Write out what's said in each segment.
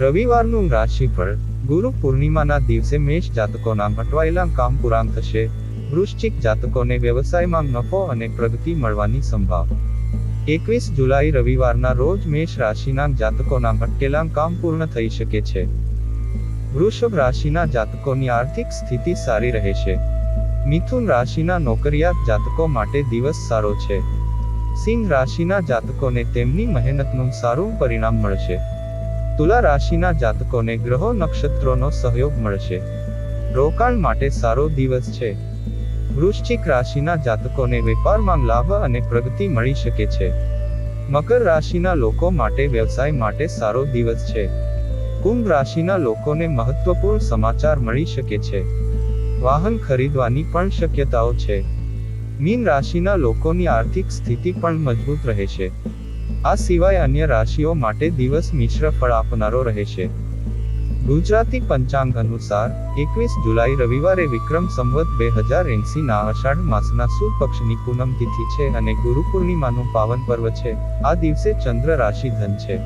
રવિવારનું રાશિફળ. ગુરુ પૂર્ણિમાના દિવસે મેષ જાતકોના અટવાયેલા કામ પૂરા થશે. વૃશ્ચિક જાતકોને વ્યવસાયમાં નફો અને પ્રગતિ મળવાની સંભાવ. 21 જુલાઈ રવિવારના રોજ મેષ રાશિના જાતકોના અટકેલા કામ પૂર્ણ થઈ શકે છે. વૃષભ રાશિના જાતકોની આર્થિક સ્થિતિ સારી રહેશે. મિથુન રાશિના નોકરિયાત જાતકો માટે દિવસ સારો છે. સિંહ રાશિના જાતકોને તેમની મહેનતનું સારું પરિણામ મળશે. તુલા રાશિના જાતકોને ગ્રહો નક્ષત્રોનો સહયોગ મળશે. રોકાણ માટે સારો દિવસ છે. વૃશ્ચિક રાશિના જાતકોને વેપારમાં લાભ અને પ્રગતિ મળી શકે છે. મકર રાશિના લોકો માટે વ્યવસાય માટે સારો દિવસ છે. કુંભ રાશિના લોકોને મહત્વપૂર્ણ સમાચાર મળી શકે છે. વાહન ખરીદવાની પણ શક્યતાઓ છે. મીન રાશિના લોકોની આર્થિક સ્થિતિ પણ મજબૂત રહેશે. આ સિવાય અન્ય રાશિઓ માટે દિવસ મિશ્ર ફળ આપનારો રહેશે. ગુજરાતી પંચાંગ અનુસાર 21 જુલાઈ રવિવારે વિક્રમ સંવત 2080 ના અષાઢ માસના સુદ પક્ષની પૂનમ તિથિ છે અને ગુરુ પૂર્ણિમાનું પાવન પર્વ છે. આ દિવસે ચંદ્ર રાશિ ધન છે.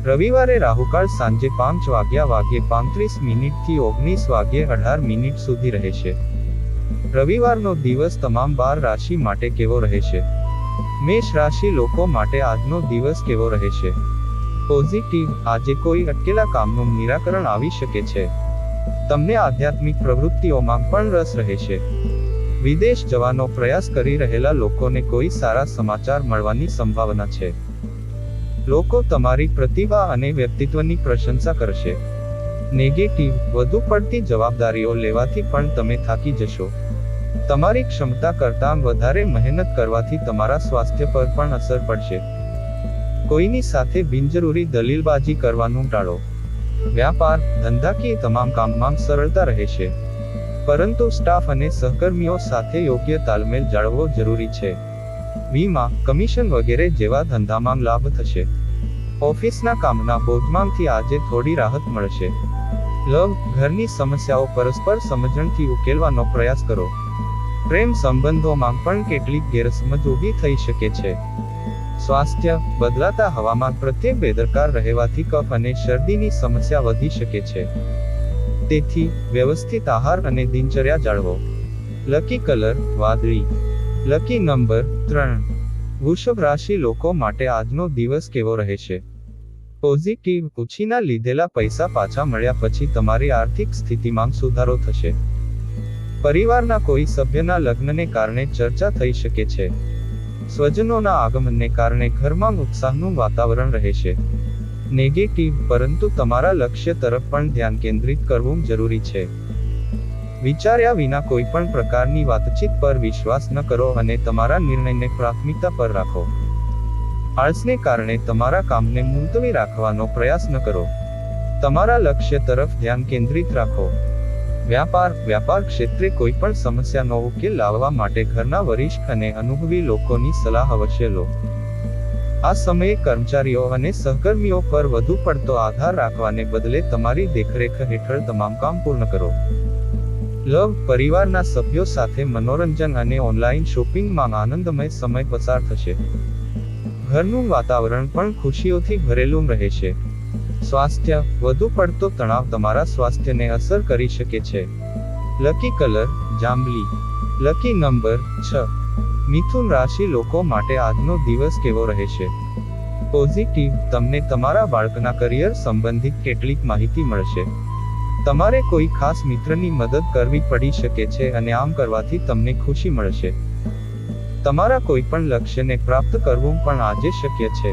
રવિવારે રાહુકાળ સાંજે 5:35 થી 19:18 સુધી રહેશે. રવિવારનો દિવસ તમામ 12 રાશિ માટે કેવો રહેશે? મેષ રાશિ લોકો માટે આજનો દિવસ કેવો રહેશે? પોઝિટિવ. આજે કોઈ અટકેલા કામનું નિરાકરણ આવી શકે છે. તમને આધ્યાત્મિક પ્રવૃત્તિઓમાં પણ રસ રહેશે. વિદેશ જવાનો પ્રયાસ કરી રહેલા લોકોને કોઈ સારા સમાચાર મળવાની સંભાવના છે. લોકો તમારી પ્રતિભા અને વ્યક્તિત્વની પ્રશંસા કરશે. નેગેટિવ. વધુ પડતી જવાબદારીઓ લેવાથી પણ તમે થાકી જશો. તમારી ક્ષમતા કરતાં વધારે મહેનત કરવાથી તમારા સ્વાસ્થ્ય પર પણ અસર પડશે. કોઈની સાથે બિનજરૂરી દલીલબાજી કરવાનું ટાળો. વ્યાપાર ધંધાકીય તમામ કામમાં સરળતા રહેશે. પરંતુ સ્ટાફ અને સહકર્મીઓ સાથે યોગ્ય તાલમેલ જાળવવો જરૂરી છે. વીમા, કમિશન વગેરે જેવા ધંધામાં લાભ થશે. ઓફિસના કામના બોજમાંથી આજે થોડી રાહત મળશે. લવ, ઘરની સમસ્યાઓ પરસ્પર સમજણથી ઉકેલવાનો પ્રયાસ કરો. પ્રેમ સંબંધોમાં પણ કેટલીક ગેરસમજ ઊભી થઈ શકે છે. સ્વાસ્થ્ય, બદલાતા હવામાન પ્રત્યે બેદરકાર રહેવાથી કફ અને શરદીની સમસ્યા વધી શકે છે. તેથી વ્યવસ્થિત આહાર અને દિનચર્યા જાળવો. લકી કલર વાદળી. Lucky number 3. વૃષભ રાશિ લોકો માટે આજનો દિવસ કેવો રહેશે? પોઝિટિવ. ઉછીના લીધેલા પૈસા પાછા મળ્યા પછી તમારી આર્થિક સ્થિતિમાં સુધારો થશે. પરિવારના કોઈ સભ્યના લગ્નને કારણે ચર્ચા થઈ શકે છે. સ્વજનોના આગમનને કારણે ઘરમાં ઉત્સાહનું વાતાવરણ રહેશે. નેગેટિવ. પરંતુ તમારા લક્ષ્ય તરફ પણ ધ્યાન કેન્દ્રિત કરવું જરૂરી છે. વિચાર્યા વિના કોઈ પણ પ્રકારની વાતચીત પર વિશ્વાસ ન કરો અને તમારા નિર્ણયને પ્રાથમિકતા પર રાખો. આળસને કારણે તમારા કામને મુલતવી રાખવાનો પ્રયાસ ન કરો. તમારા લક્ષ્ય તરફ ધ્યાન કેન્દ્રિત રાખો. વ્યાપાર ક્ષેત્રે કોઈ પણ સમસ્યાનો ઉકેલ લાવવા માટે ઘરના વરિષ્ઠ અને અનુભવી લોકોની સલાહ અવશ્ય લો. આ સમયે કર્મચારીઓ અને સહકર્મીઓ પર વધુ પડતો આધાર રાખવાને બદલે તમારી દેખરેખ હેઠળ તમામ કામ પૂર્ણ કરો. લવ, પરિવારના સભ્યો સાથે મનોરંજન અને ઓનલાઈન શોપિંગમાં આનંદમય સમય પસાર થશે. ઘરનું વાતાવરણ પણ ખુશીઓથી ભરેલું રહેશે. સ્વાસ્થ્ય, વધુ પડતો તણાવ તમારા સ્વાસ્થ્યને અસર કરી શકે છે. લકી કલર જાંબલી. Lucky number 6. મિથુન રાશિ લોકો માટે આજનો દિવસ કેવો રહેશે? પોઝિટિવ. તમને તમારા બાળકના કરિયર સંબંધિત કેટલીક માહિતી મળશે. તમારે કોઈ ખાસ મિત્રની મદદ કરવી પડી શકે છે અને આમ કરવાથી તમને ખુશી મળશે. તમારા કોઈ પણ લક્ષ્યને પ્રાપ્ત કરવું પણ આજે શક્ય છે.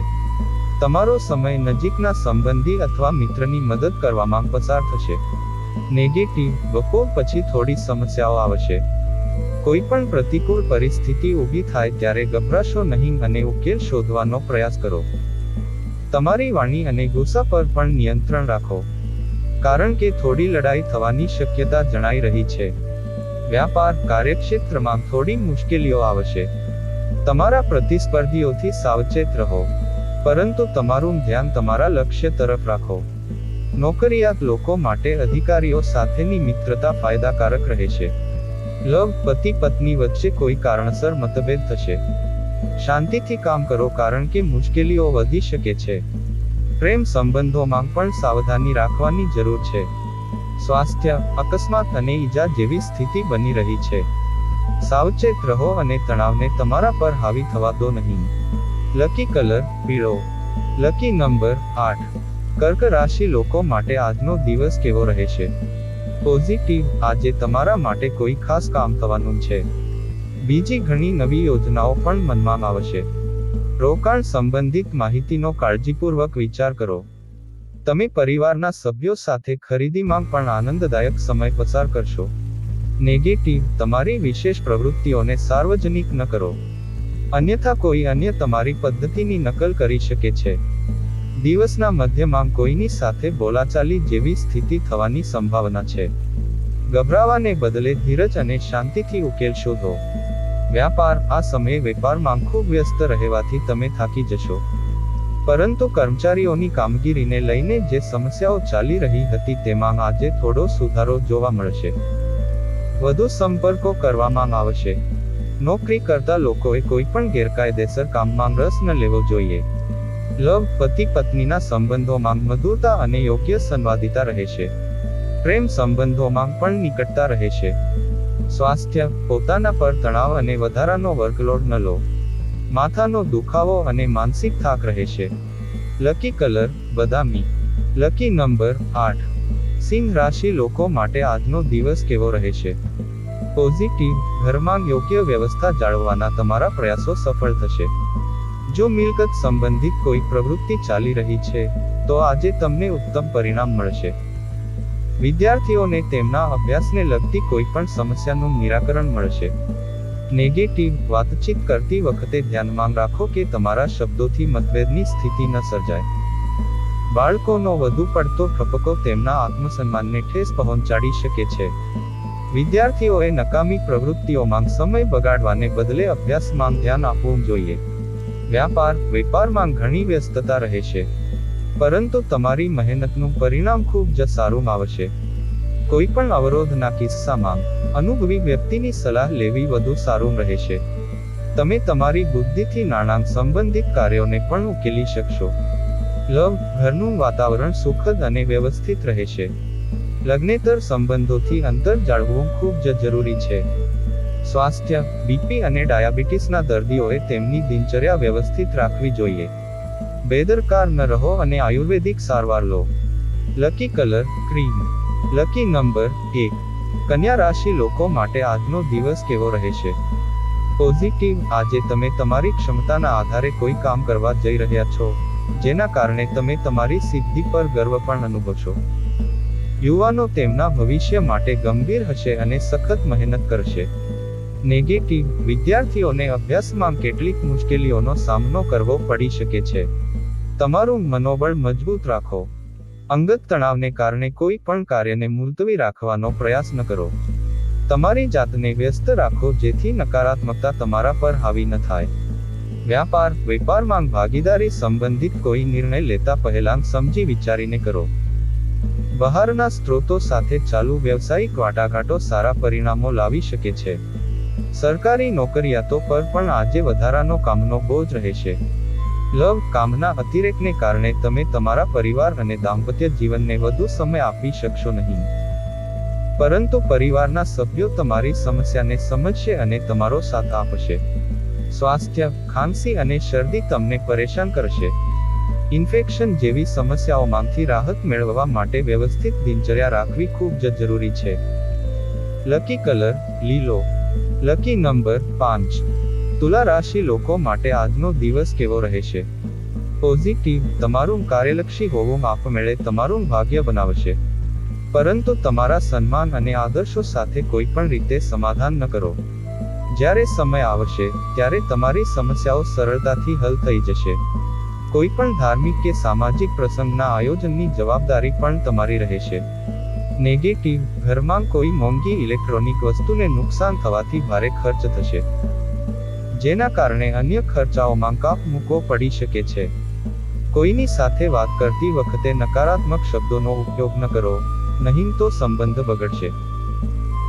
તમારો સમય નજીકના સંબંધી અથવા મિત્રની મદદ કરવામાં પસાર થશે. નેગેટિવ. બપોર પછી થોડી સમસ્યાઓ આવશે. કોઈ પણ પ્રતિકૂળ પરિસ્થિતિ ઊભી થાય ત્યારે ગભરાશો નહીં અને ઉકેલ શોધવાનો પ્રયાસ કરો. તમારી વાણી અને ગુસ્સા પર પણ નિયંત્રણ રાખો, કારણ કે થોડી લડાઈ થવાની શક્યતા જણાઈ રહી છે. વ્યાપાર, કાર્યક્ષેત્રમાં થોડી મુશ્કેલીઓ આવશે. તમારા પ્રતિસ્પર્ધીઓથી સાવચેત રહો, પરંતુ તમારું ધ્યાન તમારા લક્ષ્ય તરફ રાખો. નોકરિયાત લોકો માટે અધિકારીઓ સાથેની મિત્રતા ફાયદાકારક રહેશે. લવ, પતિ પત્ની વચ્ચે કોઈ કારણસર મતભેદ થશે. શાંતિથી કામ કરો કારણ કે મુશ્કેલીઓ વધી શકે છે. પ્રેમ સંબંધોમાં પણ સાવધાની રાખવાની જરૂર છે. સ્વાસ્થ્ય, અકસ્માત અને ઈજા જેવી સ્થિતિ બની રહી છે. સાવચેત રહો અને તણાવને તમારા પર હાવી થવા દો નહીં. લકી કલર પીળો. Lucky number 8. કર્ક રાશિ લોકો માટે આજનો દિવસ કેવો રહેશે? પોઝિટિવ, આજે તમારા માટે કોઈ ખાસ કામ થવાનું છે. બીજી ઘણી નવી યોજનાઓ પણ મનમાં આવશે. રોકાણ સંબંધિત માહિતીનો કાળજીપૂર્વક વિચાર કરો. તમે પરિવારના સભ્યો સાથે ખરીદીમાં પણ આનંદદાયક સમય પસાર કરશો. નેગેટિવ, તમારી વિશેષ પ્રવૃત્તિઓને સાર્વજનિક ન કરો, અન્યથા કોઈ અન્ય તમારી પદ્ધતિની નકલ કરી શકે છે. દિવસના મધ્યમાં કોઈની સાથે બોલાચાલી જેવી સ્થિતિ થવાની સંભાવના છે. ગભરાવાને બદલે ધીરજ અને શાંતિથી ઉકેલ શોધો. વ્યાપાર, આ સમયે વેપારમાં ખૂબ વ્યસ્ત રહેવાથી તમે થાકી જશો. પરંતુ કર્મચારીઓની કામગીરીને લઈને જે સમસ્યાઓ ચાલી રહી હતી તેમાં આજે થોડો સુધારો જોવા મળશે. વધુ સંપર્કો કરવામાં આવશે. નોકરી કરતા લોકોએ કોઈ પણ ગેરકાયદેસર કામમાં રસ ન લેવો જોઈએ. લવ, પતિ પત્નીના સંબંધોમાં મધુરતા અને યોગ્ય સંવાદિતા રહેશે. પ્રેમ સંબંધોમાં પણ નિકટતા રહેશે. સ્વાસ્થ્ય, પોતાના પર તણાવ અને વધારાનો વર્કલોડ ન લો. માથાનો દુખાવો અને માનસિક થાક રહેશે. લકી કલર બદામી. Lucky number 8. સિંહ રાશિ લોકો માટે આજનો દિવસ કેવો રહેશે? પોઝિટિવ, ઘરમાં યોગ્ય વ્યવસ્થા જાળવવાના તમારા પ્રયાસો સફળ થશે. જો મિલકત સંબંધિત કોઈ પ્રવૃત્તિ ચાલી રહી છે તો આજે તમને ઉત્તમ પરિણામ મળશે. વિદ્યાર્થીઓને તેમના અભ્યાસને લગતી કોઈ પણ સમસ્યાનું નિરાકરણ મળશે. નેગેટિવ, વાતચીત કરતી વખતે ધ્યાનમાં રાખો કે તમારા શબ્દોથી મતભેદની સ્થિતિ ન સર્જાય. બાળકોનો વધુ પડતો ઠપકો તેમના આત્મસન્માનને ઠેસ પહોંચાડી શકે છે. વિદ્યાર્થીઓએ નકામી પ્રવૃત્તિઓમાં સમય બગાડવાને બદલે અભ્યાસમાં ધ્યાન આપવું જોઈએ. વેપારમાં ઘણી વ્યસ્તતા રહેશે, પરંતુ તમારી મહેનતનું પરિણામ ખૂબ જ સારું આવશે. કોઈ પણ અવરોધના કિસ્સામાં અનુભવી વ્યક્તિની સલાહ લેવી વધુ સારું રહેશે. તમે તમારી બુદ્ધિથી નાણાં સંબંધિત કાર્યોને પણ ઉકેલી શકશો. લવ, ઘરનું વાતાવરણ સુખદ અને વ્યવસ્થિત રહેશે. લગ્નેતર સંબંધોથી અંતર જાળવવું ખૂબ જ જરૂરી છે. સ્વાસ્થ્ય, બીપી અને ડાયાબિટીસના દર્દીઓએ તેમની દિનચર્યા વ્યવસ્થિત રાખવી જોઈએ. બેદરકાર ન રહો અને આયુર્વેદિક સારવાર લો. Lucky colour cream. Lucky number 1. કન્યા રાશિ લોકો માટે આજનો દિવસ કેવો રહેશે? પોઝિટિવ, આજે તમે તમારી ક્ષમતાના આધારે કોઈ કામ કરવા જઈ રહ્યા છો, જેના કારણે તમે તમારી સિદ્ધિ પર ગર્વ પણ અનુભવશો. યુવાનો તેમના ભવિષ્ય માટે ગંભીર હશે અને સખત મહેનત કરશે. નેગેટિવ, વિદ્યાર્થીઓને અભ્યાસમાં કેટલીક મુશ્કેલીઓનો સામનો કરવો પડી શકે છે. તમારું મનોબળ મજબૂત રાખો. અંગત તણાવને કારણે કોઈ પણ કાર્યને મુલતવી રાખવાનો પ્રયાસ ન કરો. તમારી જાતને વ્યસ્ત રાખો જેથી નકારાત્મકતા તમારા પર હાવી ન થાય. વેપારમાં ભાગીદારી સંબંધિત કોઈ નિર્ણય લેતા પહેલા સમજી વિચારીને કરો. બહારના સ્ત્રોતો સાથે ચાલુ વ્યવસાયિક વાટાઘાટો સારા પરિણામો લાવી શકે છે. સરકારી નોકરિયાતો પર પણ આજે વધારાનો કામનો બોજ રહેશે. લવ, કામના અતિરેકને કારણે તમે તમારા પરિવાર અને દાંપત્ય જીવનને વધુ સમય આપી શકશો નહીં. પરંતુ પરિવારના સભ્યો તમારી સમસ્યાને સમજશે અને તમારો સાથ આપશે. સ્વાસ્થ્ય, ખાંસી અને શરદી તમને પરેશાન કરશે. ઇન્ફેક્શન જેવી સમસ્યાઓમાંથી રાહત મેળવવા માટે વ્યવસ્થિત દિનચર્યા રાખવી ખૂબ જ જરૂરી છે. લકી કલર લીલો. Lucky number 5. તુલા રાશિ લોકો માટે આજનો દિવસ કેવો રહેશે? પોઝિટિવ, તમારું કાર્યલક્ષી હોવું આપમેળે તમારું ભાગ્ય બનાવશે. પરંતુ તમારા સન્માન અને આદર્શો સાથે કોઈ પણ રીતે સમાધાન ન કરો. જ્યારે સમય આવશે ત્યારે તમારી સમસ્યાઓ સરળતાથી હલ થઈ જશે. કોઈ પણ ધાર્મિક કે સામાજિક પ્રસંગના આયોજનની જવાબદારી પણ તમારી રહેશે. નેગેટિવ, ઘરમાં કોઈ મોંઘી ઇલેક્ટ્રોનિક વસ્તુને નુકસાન થવાથી ભારે ખર્ચ થશે, જેના કારણે અન્ય ખર્ચાઓમાં કાપ મૂકવો પડી શકે છે. કોઈની સાથે વાત કરતી વખતે નકારાત્મક શબ્દોનો ઉપયોગ ન કરો, નહીં તો સંબંધ બગડશે.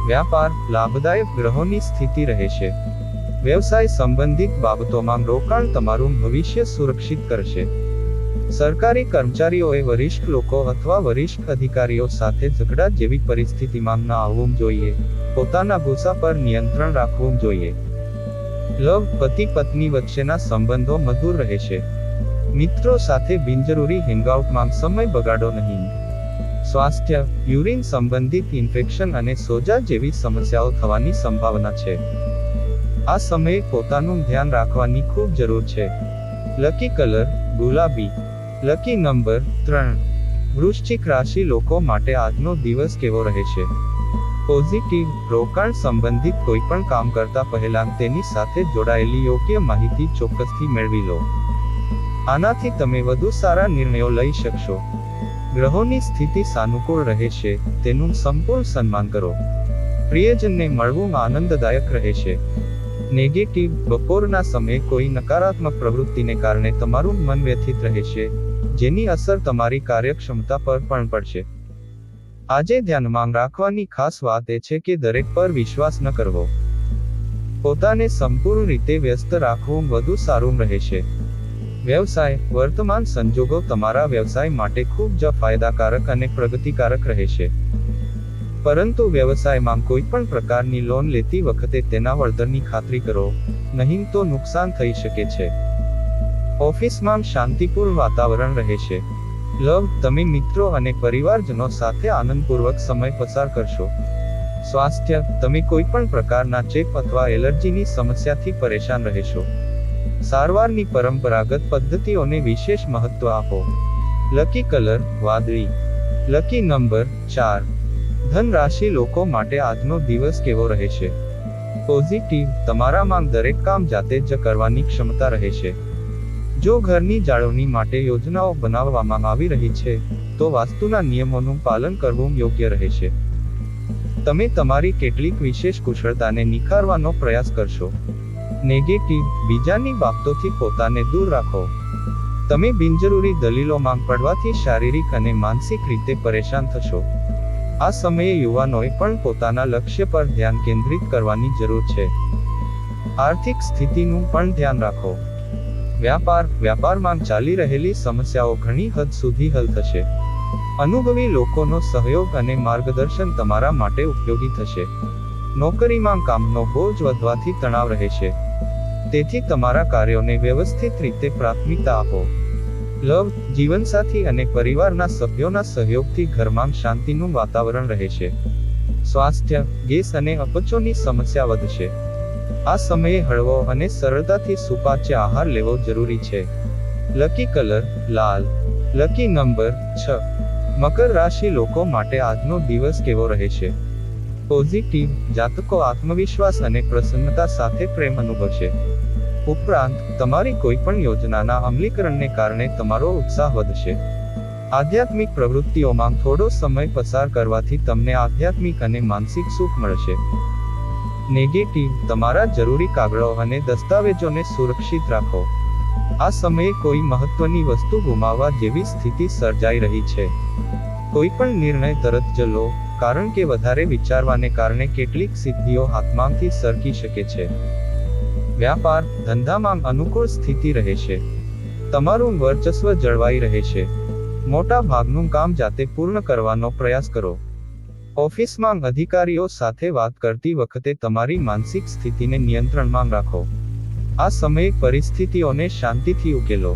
વ્યાપાર, લાભદાયક ગ્રહોની સ્થિતિ રહેશે. વ્યવસાય સંબંધિત બાબતોમાં રોકાણ તમારું ભવિષ્ય સુરક્ષિત કરશે. સરકારી કર્મચારીઓએ વરિષ્ઠ લોકો અથવા વરિષ્ઠ અધિકારીઓ સાથે ઝઘડા જેવી પરિસ્થિતિમાં ન આવવું જોઈએ. પોતાના ગુસ્સા પર નિયંત્રણ રાખવું જોઈએ. લવ, પતિ પત્ની વચ્ચેના સંબંધો મધુર રહેશે. મિત્રો સાથે બિનજરૂરી હેંગઆઉટમાં સમય બગાડો નહીં. સ્વાસ્થ્ય, યુરિન સંબંધિત ઇન્ફેક્શન અને સોજા જેવી સમસ્યાઓ થવાની સંભાવના છે. આ સમયે પોતાનું ધ્યાન રાખવાની ખૂબ જરૂર છે. લકી કલર ગુલાબી. Lucky number 3. વૃશ્ચિક રાશિ લોકો માટે આજનો દિવસ કેવો રહેશે? પોઝિટિવ, રોકાણ સંબંધિત કોઈ પણ કામ કરતા પહેલા તેની સાથે જોડાયેલી યોગ્ય માહિતી ચોક્કસથી મેળવી લો. આનાથી તમે વધુ સારા નિર્ણયો લઈ શકશો. ગ્રહોની સ્થિતિ સાનુકૂળ રહેશે, તેનું સંપૂર્ણ સન્માન કરો. પ્રિયજનને મળવું આનંદદાયક રહેશે. નેગેટિવ, બપોરના સમયે કોઈ નકારાત્મક પ્રવૃત્તિને કારણે તમારું મન વ્યથિત રહેશે, જેની અસર તમારી કાર્યક્ષમતા પર પણ પડશે. આજે ધ્યાનમાં રાખવાની ખાસ વાત એ છે કે દરેક પર વિશ્વાસ ન કરવો. પોતાને સંપૂર્ણ રીતે વ્યસ્ત રાખવું વધુ સારું રહેશે. વ્યવસાય, વર્તમાન સંજોગો તમારા વ્યવસાય માટે ખૂબ જ ફાયદાકારક અને પ્રગતિકારક રહેશે. પરંતુ વ્યવસાયમાં કોઈ પણ પ્રકારની લોન લેતી વખતે તેના વળતરની ખાતરી કરો, નહીં તો નુકસાન થઈ શકે છે. ઓફિસમાં શાંતિપૂર્ણ વાતાવરણ રહેશે. લવ, તમે મિત્રો અને પરિવારજનો સાથે આનંદપૂર્વક સમય પસાર કરશો. સ્વાસ્થ્ય, તમે કોઈ પણ પ્રકારના ચેપ અથવા એલર્જીની સમસ્યાથી પરેશાન રહેશો. સારવારની પરંપરાગત પદ્ધતિઓને વિશેષ મહત્વ આપો. લકી કલર વાદળી. Lucky number 4. ધન રાશિ લોકો માટે આજનો દિવસ કેવો રહેશે? પોઝિટિવ, તમારામાં દરેક કામ જાતે જ કરવાની ક્ષમતા રહેશે. જો ઘરની જાળવણી માટે યોજનાઓ બનાવવામાં આવી રહી છે, તો વાસ્તુના નિયમોનું પાલન કરવું યોગ્ય રહેશે. તમે તમારી કેટલીક વિશેષ કુશળતાને નિખારવાનો પ્રયાસ કરશો. નેગેટિવ, બીજાની બાબતોથી પોતાને દૂર રાખો. તમે બિનજરૂરી દલીલોમાં પડવાથી શારીરિક અને માનસિક રીતે પરેશાન થશો. આ સમયે યુવાનોએ પણ પોતાના લક્ષ્ય પર ધ્યાન કેન્દ્રિત કરવાની જરૂર છે. આર્થિક સ્થિતિનું પણ ધ્યાન રાખો. વ્યાપારમાં ચાલી રહેલી સમસ્યાઓ ઘણી હદ સુધી હલ થશે. અનુભવી લોકોનો સહયોગ અને માર્ગદર્શન તમારા માટે ઉપયોગી થશે. નોકરીમાં કામનો બોજ વધવાથી તણાવ રહેશે. તેથી તમારા કાર્યોને વ્યવસ્થિત રીતે પ્રાથમિકતા આપો. લવ, જીવનસાથી અને પરિવારના સભ્યોના સહયોગથી ઘરમાં શાંતિનું વાતાવરણ રહેશે. સ્વાસ્થ્ય, ગેસ અને અપચોની સમસ્યા વધશે. આ સમયે હળવો અને સરળતાથી સુપાચ્ય આહાર લેવો જરૂરી છે. લકી કલર લાલ. Lucky number 6. મકર રાશિ લોકો માટે આજનો દિવસ કેવો રહેશે? પોઝિટિવ, જાતકો આત્મવિશ્વાસ અને પ્રસન્નતા સાથે પ્રેમ અનુભવશે. ઉપરાંત, તમારી કોઈ પણ યોજનાના અમલીકરણને કારણે તમારો ઉત્સાહ વધશે. આધ્યાત્મિક પ્રવૃત્તિઓમાં થોડો સમય પસાર કરવાથી તમને આધ્યાત્મિક અને માનસિક સુખ મળશે. નેગેટિવ, તમારા જરૂરી કાગળો અને દસ્તાવેજોને સુરક્ષિત રાખો. આ સમયે કોઈ મહત્વની વસ્તુ ગુમાવવા જેવી સ્થિતિ સર્જાઈ રહી છે. કોઈ પણ નિર્ણય તરત જ લો, કારણ કે વધારે વિચારવાને કારણે કેટલીક સિદ્ધિઓ હાથમાંથી સરકી શકે છે. વ્યાપાર, ધંધામાં અનુકૂળ સ્થિતિ રહેશે. તમારું વર્ચસ્વ જળવાઈ રહેશે. મોટા ભાગનું કામ જાતે પૂર્ણ કરવાનો પ્રયાસ કરો. ઓફિસમાં અધિકારીઓ સાથે વાત કરતી વખતે તમારી માનસિક સ્થિતિને નિયંત્રણમાં રાખો. આ સમયે પરિસ્થિતિઓને શાંતિથી ઉકેલો.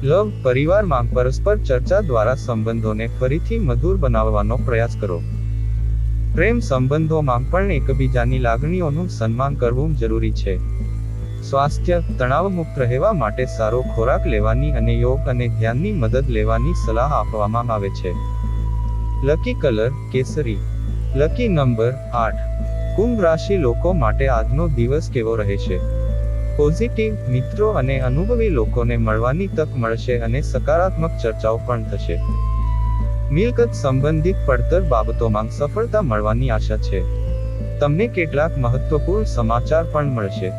લવ, પરિવારમાં પરસ્પર ચર્ચા દ્વારા સંબંધોને ફરીથી મધુર બનાવવાનો પ્રયાસ કરો. પ્રેમ સંબંધોમાં પણ એકબીજાની લાગણીઓનું સન્માન કરવું જરૂરી છે. સ્વાસ્થ્ય, તણાવમુક્ત રહેવા માટે સારો ખોરાક લેવાની અને યોગ અને ધ્યાનની મદદ લેવાની સલાહ આપવામાં આવે છે. લકી કલર કેસરી. Lucky number 8. કુંભ રાશિ લોકો માટે આજનો દિવસ કેવો રહેશે? પોઝિટિવ, મિત્રો અને અનુભવી લોકોને મળવાની તક મળશે અને સકારાત્મક ચર્ચાઓ પણ થશે. મિલકત સંબંધિત પડતર બાબતોમાં સફળતા મળવાની આશા છે. તમને કેટલાક મહત્વપૂર્ણ સમાચાર પણ મળશે.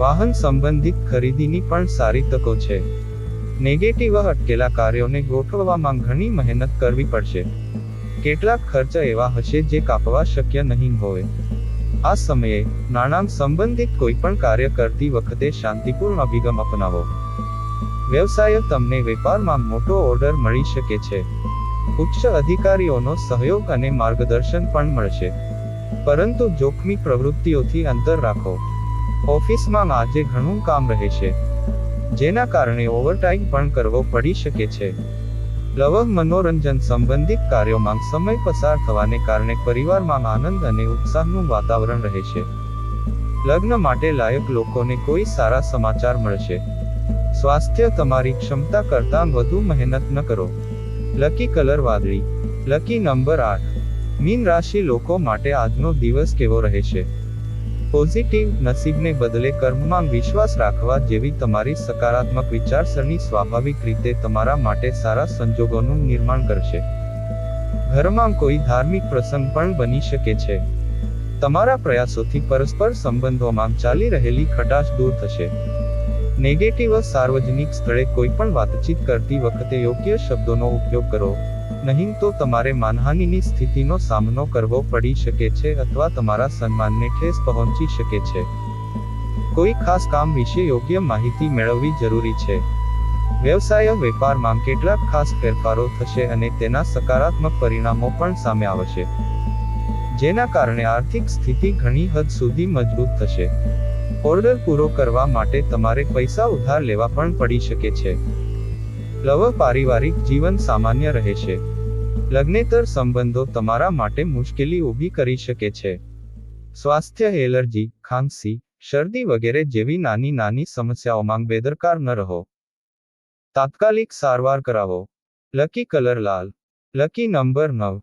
વાહન સંબંધિત ખરીદીની પણ સારી તકો છે. નેગેટિવ, અટકેલા કાર્યોને ગોઠવવામાં ઘણી મહેનત કરવી પડશે. કેટલાક ખર્ચ એવા હશે જે કાપવા શક્ય નહીં હોય. આ સમયે નાણાં સંબંધિત કોઈ પણ કાર્ય કરતી વખતે શાંતિપૂર્ણ અભિગમ અપનાવો. વ્યવસાય તમને વેપારમાં મોટો ઓર્ડર મળી શકે છે. ઉચ્ચ અધિકારીઓનો સહયોગ અને માર્ગદર્શન પણ મળશે. પરંતુ જોખમી પ્રવૃત્તિઓથી અંતર રાખો. ઓફિસમાં આજે ઘણું કામ રહેશે, જેના કારણે ઓવરટાઇમ પણ કરવો પડી શકે છે. લવ મનોરંજન સંબંધિત કાર્યોમાં સમય પસાર થવાને કારણે પરિવારમાં આનંદ અને ઉત્સાહનું વાતાવરણ રહેશે. લગ્ન માટે લાયક લોકોને કોઈ સારા સમાચાર મળશે. સ્વાસ્થ્ય તમારી ક્ષમતા કરતાં વધુ મહેનત ન કરો. લકી કલર વાદળી. Lucky number 8. મીન રાશિ લોકો માટે આજનો દિવસ કેવો રહેશે? પોઝિટિવ. નસીબને બદલે કર્મમાં વિશ્વાસ રાખવા જેવી તમારી સકારાત્મક વિચારસરણી સ્વાભાવિક રીતે તમારા માટે સારા સંજોગોનું નિર્માણ કરશે. ઘરમાં કોઈ ધાર્મિક પ્રસંગ પણ બની શકે છે. તમારા પ્રયાસોથી પરસ્પર સંબંધોમાં ચાલી રહેલી ખટાશ દૂર થશે. નેગેટિવ. સાર્વજનિક સ્થળે કોઈ પણ વાતચીત કરતી વખતે યોગ્ય શબ્દોનો ઉપયોગ કરો, નહીં તો તમારે માનહાનિની સ્થિતિનો સામનો કરવો પડી શકે છે અથવા તમારા સન્માનને ઠેસ પહોંચી શકે છે. કોઈ ખાસ કામ વિશે યોગ્ય માહિતી મેળવવી જરૂરી છે. વ્યવસાય વેપારમાં કેટલાક ખાસ ફેરફારો થશે અને તેના સકારાત્મક પરિણામો પણ સામે આવશે, જેના કારણે આર્થિક સ્થિતિ ઘણી હદ સુધી મજબૂત થશે. ઓર્ડર પૂરો કરવા માટે તમારે પૈસા ઉધાર લેવા પણ પડી શકે છે. લવ પારિવારિક જીવન સામાન્ય રહેશે. લગ્નેતર સંબંધો તમારા માટે મુશ્કેલી ઊભી કરી શકે છે. સ્વાસ્થ્ય. એલર્જી, ખાંસી, શરદી વગેરે જેવી નાની નાની સમસ્યાઓમાં બેદરકાર ન રહો. તાત્કાલિક સારવાર કરાવો. લકી કલર લાલ. Lucky number 9.